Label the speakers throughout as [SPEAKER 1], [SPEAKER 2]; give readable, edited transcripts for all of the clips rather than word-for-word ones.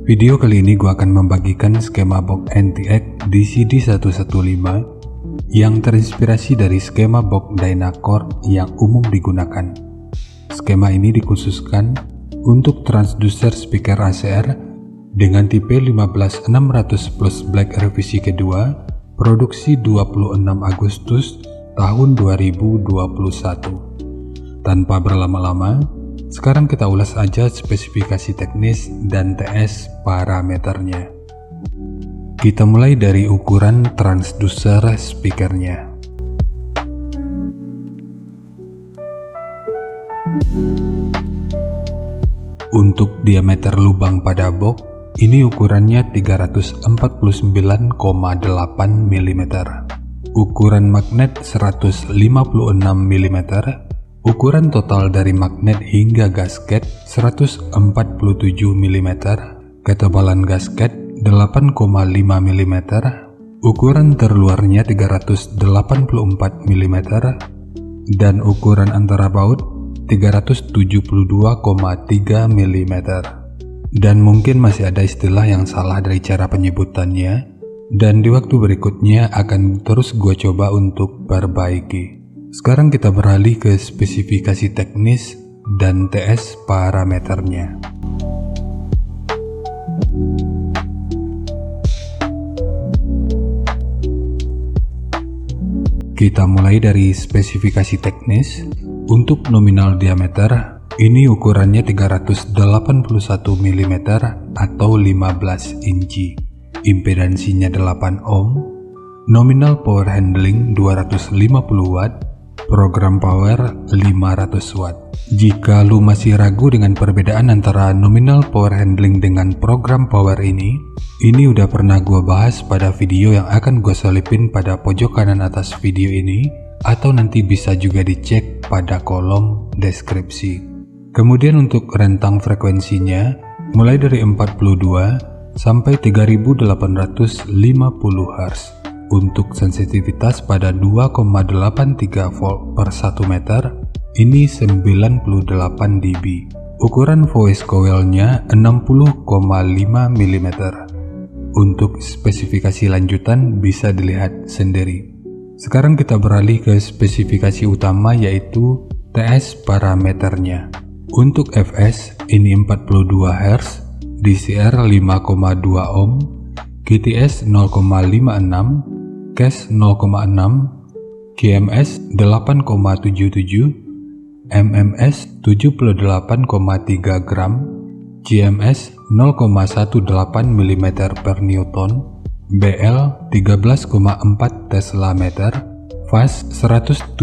[SPEAKER 1] Video kali ini gue akan membagikan skema box NTX DCD115 yang terinspirasi dari skema box Dynacore yang umum digunakan. Skema ini dikhususkan untuk transducer speaker ACR dengan tipe 15600 plus Black revisi kedua, produksi 26 Agustus tahun 2021. Tanpa berlama-lama, sekarang kita ulas aja spesifikasi teknis dan TS parameternya. Kita mulai dari ukuran transducer speakernya. Untuk diameter lubang pada box, ini ukurannya 349,8 mm. Ukuran magnet 156 mm. Ukuran total dari magnet hingga gasket 147 mm, ketebalan gasket 8,5 mm, ukuran terluarnya 384 mm, dan ukuran antara baut 372,3 mm. Dan mungkin masih ada istilah yang salah dari cara penyebutannya, dan di waktu berikutnya akan terus gue coba untuk perbaiki. Sekarang kita beralih ke spesifikasi teknis dan TS parameternya. Kita mulai dari spesifikasi teknis. Untuk nominal diameter, ini ukurannya 381 mm atau 15 inci. Impedansinya 8 ohm. Nominal power handling 250 watt. Program power 500 watt. Jika lu masih ragu dengan perbedaan antara nominal power handling dengan program power ini udah pernah gua bahas pada video yang akan gua selipin pada pojok kanan atas video ini, atau nanti bisa juga dicek pada kolom deskripsi. Kemudian untuk rentang frekuensinya mulai dari 42 sampai 3850 Hz. Untuk sensitivitas pada 2,83 volt per 1 meter, ini 98 dB. Ukuran voice coil-nya 60,5 mm. Untuk spesifikasi lanjutan bisa dilihat sendiri. Sekarang kita beralih ke spesifikasi utama, yaitu TS parameternya. Untuk fs, ini 42 Hz, DCR 5,2 ohm, GTS 0,56, Cache 0,6, GMS 8,77, MMS 78,3 gram, GMS 0,18 mm per Newton, BL 13,4 Tesla meter, fast 171,7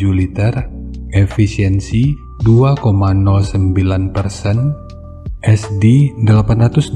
[SPEAKER 1] liter, efisiensi 2,09%, SD 824,5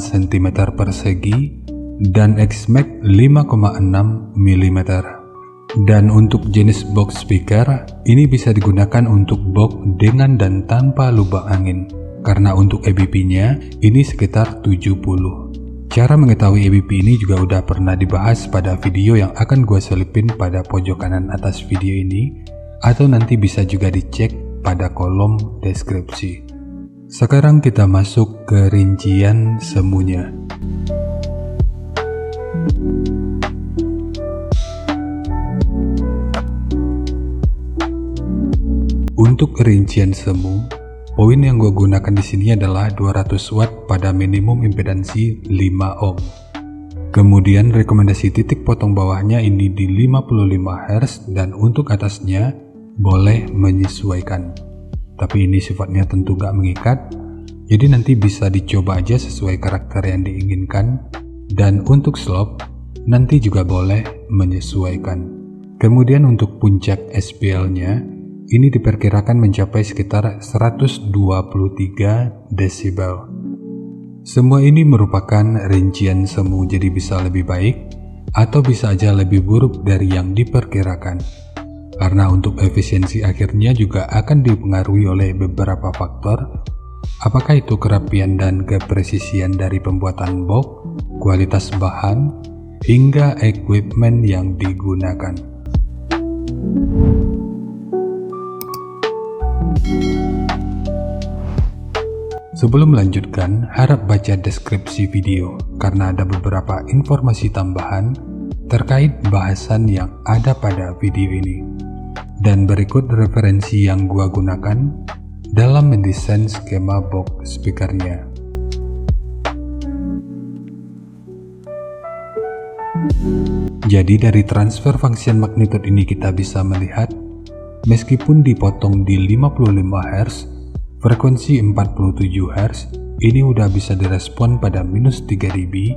[SPEAKER 1] cm persegi, dan XMAX 5,6 mm. Dan untuk jenis box speaker, ini bisa digunakan untuk box dengan dan tanpa lubang angin, karena untuk EBP-nya ini sekitar 70. Cara mengetahui EBP ini juga udah pernah dibahas pada video yang akan gue selipin pada pojok kanan atas video ini, atau nanti bisa juga dicek pada kolom deskripsi. Sekarang kita masuk ke rincian semuanya. Untuk rincian semu, poin yang gue gunakan di sini adalah 200 watt pada minimum impedansi 5 ohm. Kemudian rekomendasi titik potong bawahnya ini di 55 Hz, dan untuk atasnya boleh menyesuaikan. Tapi ini sifatnya tentu gak mengikat, jadi nanti bisa dicoba aja sesuai karakter yang diinginkan. Dan untuk slope, nanti juga boleh menyesuaikan. Kemudian untuk puncak SPL-nya, ini diperkirakan mencapai sekitar 123 desibel. Semua ini merupakan rincian semu, jadi bisa lebih baik atau bisa aja lebih buruk dari yang diperkirakan. Karena untuk efisiensi akhirnya juga akan dipengaruhi oleh beberapa faktor, apakah itu kerapian dan kepresisian dari pembuatan box, kualitas bahan, hingga equipment yang digunakan. Sebelum melanjutkan, harap baca deskripsi video karena ada beberapa informasi tambahan terkait bahasan yang ada pada video ini. Dan berikut referensi yang gua gunakan dalam mendesain skema box speakernya. Jadi dari transfer function magnitude ini kita bisa melihat meskipun dipotong di 55 Hz, frekuensi 47 Hz ini udah bisa direspon pada minus 3 dB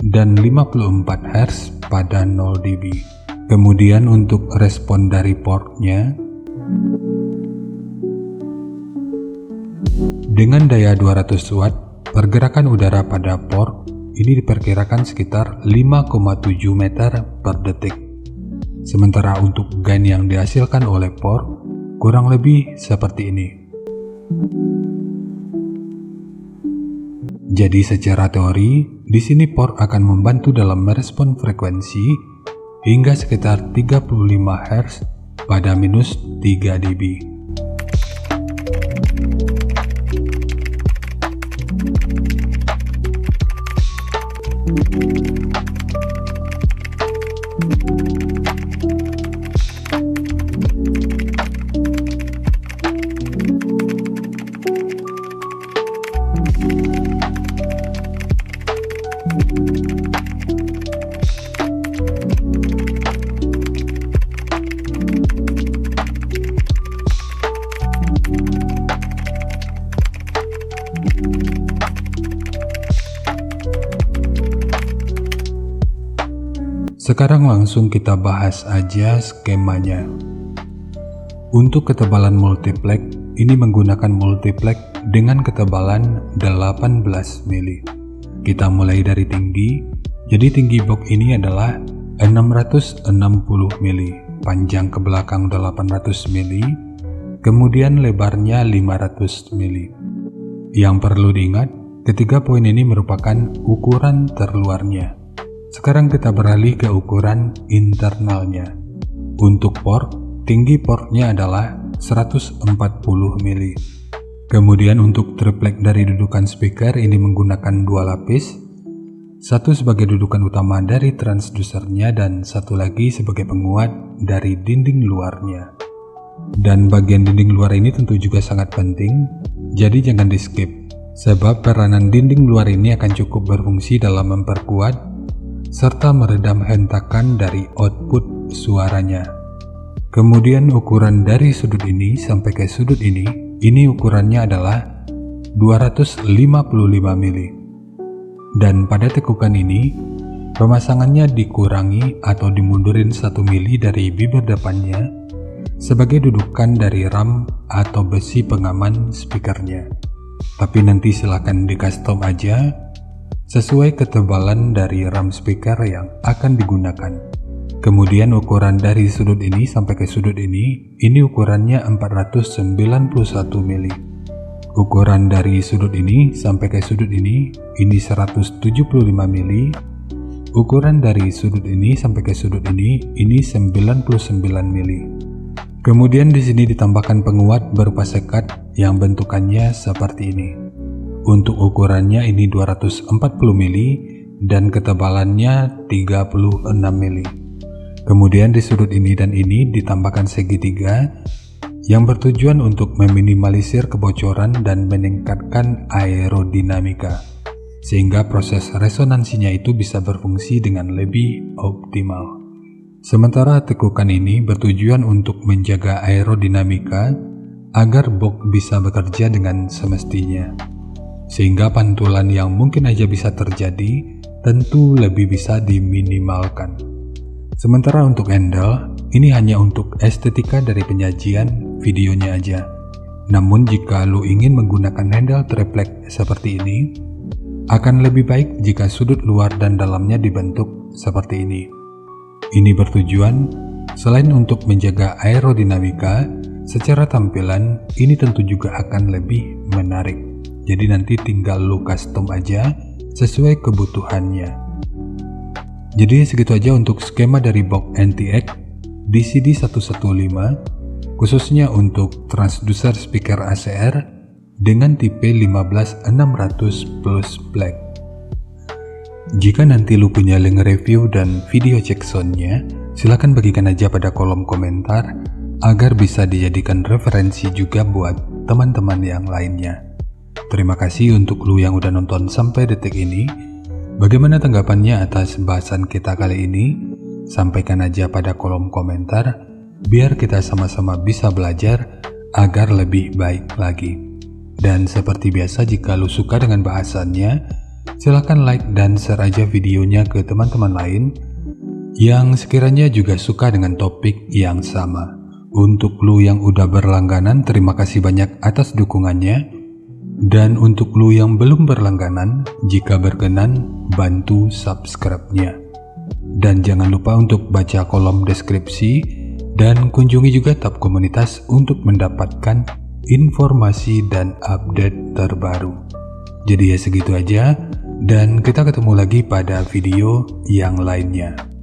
[SPEAKER 1] dan 54 Hz pada 0 dB. Kemudian untuk respon dari portnya, dengan daya 200 watt, pergerakan udara pada port ini diperkirakan sekitar 5,7 meter per detik. Sementara untuk gain yang dihasilkan oleh port kurang lebih seperti ini. Jadi secara teori, di sini port akan membantu dalam merespon frekuensi hingga sekitar 35 Hz pada minus 3 dB. Sekarang langsung kita bahas aja skemanya. Untuk ketebalan multiplex, ini menggunakan multiplex dengan ketebalan 18 mili. Kita mulai dari tinggi, jadi tinggi box ini adalah 660 mili, panjang ke belakang 800 mili, kemudian lebarnya 500 mili. Yang perlu diingat, ketiga poin ini merupakan ukuran terluarnya. Sekarang kita beralih ke ukuran internalnya. Untuk port, tinggi portnya adalah 140 mili. Kemudian untuk triplek dari dudukan speaker ini menggunakan dua lapis, satu sebagai dudukan utama dari transdusernya dan satu lagi sebagai penguat dari dinding luarnya. Dan bagian dinding luar ini tentu juga sangat penting, jadi jangan di skip, sebab peranan dinding luar ini akan cukup berfungsi dalam memperkuat serta meredam hentakan dari output suaranya. Kemudian ukuran dari sudut ini sampai ke sudut ini ukurannya adalah 255 mili. Dan pada tekukan ini, pemasangannya dikurangi atau dimundurin 1 mili dari bibir depannya sebagai dudukan dari ram atau besi pengaman speakernya. Tapi nanti silahkan di custom aja sesuai ketebalan dari ram speaker yang akan digunakan. Kemudian ukuran dari sudut ini sampai ke sudut ini ukurannya 491 mili. Ukuran dari sudut ini sampai ke sudut ini 175 mili. Ukuran dari sudut ini sampai ke sudut ini 99 mili. Kemudian di sini ditambahkan penguat berupa sekat yang bentukannya seperti ini. Untuk ukurannya ini 240 mili dan ketebalannya 36 mili. Kemudian di sudut ini dan ini ditambahkan segitiga yang bertujuan untuk meminimalisir kebocoran dan meningkatkan aerodinamika, sehingga proses resonansinya itu bisa berfungsi dengan lebih optimal. Sementara tekukan ini bertujuan untuk menjaga aerodinamika agar box bisa bekerja dengan semestinya, sehingga pantulan yang mungkin aja bisa terjadi tentu lebih bisa diminimalkan. Sementara untuk handle, ini hanya untuk estetika dari penyajian videonya aja. Namun jika lo ingin menggunakan handle triplek seperti ini, akan lebih baik jika sudut luar dan dalamnya dibentuk seperti ini. Ini bertujuan, selain untuk menjaga aerodinamika, secara tampilan ini tentu juga akan lebih menarik. Jadi nanti tinggal lo custom aja sesuai kebutuhannya. Jadi segitu aja untuk skema dari box NTX DCD115. khususnya untuk transducer speaker ACR dengan tipe 15600 plus black. Jika nanti lu punya link review dan video check soundnya, silahkan bagikan aja pada kolom komentar agar bisa dijadikan referensi juga buat teman-teman yang lainnya. Terima kasih untuk lu yang udah nonton sampai detik ini. Bagaimana tanggapannya atas bahasan kita kali ini? Sampaikan aja pada kolom komentar, biar kita sama-sama bisa belajar agar lebih baik lagi. Dan seperti biasa, jika lu suka dengan bahasannya, silahkan like dan share aja videonya ke teman-teman lain yang sekiranya juga suka dengan topik yang sama. Untuk lu yang udah berlangganan, terima kasih banyak atas dukungannya. Dan untuk lu yang belum berlangganan, jika berkenan, bantu subscribe-nya. Dan jangan lupa untuk baca kolom deskripsi dan kunjungi juga tab komunitas untuk mendapatkan informasi dan update terbaru. Jadi ya segitu aja, dan kita ketemu lagi pada video yang lainnya.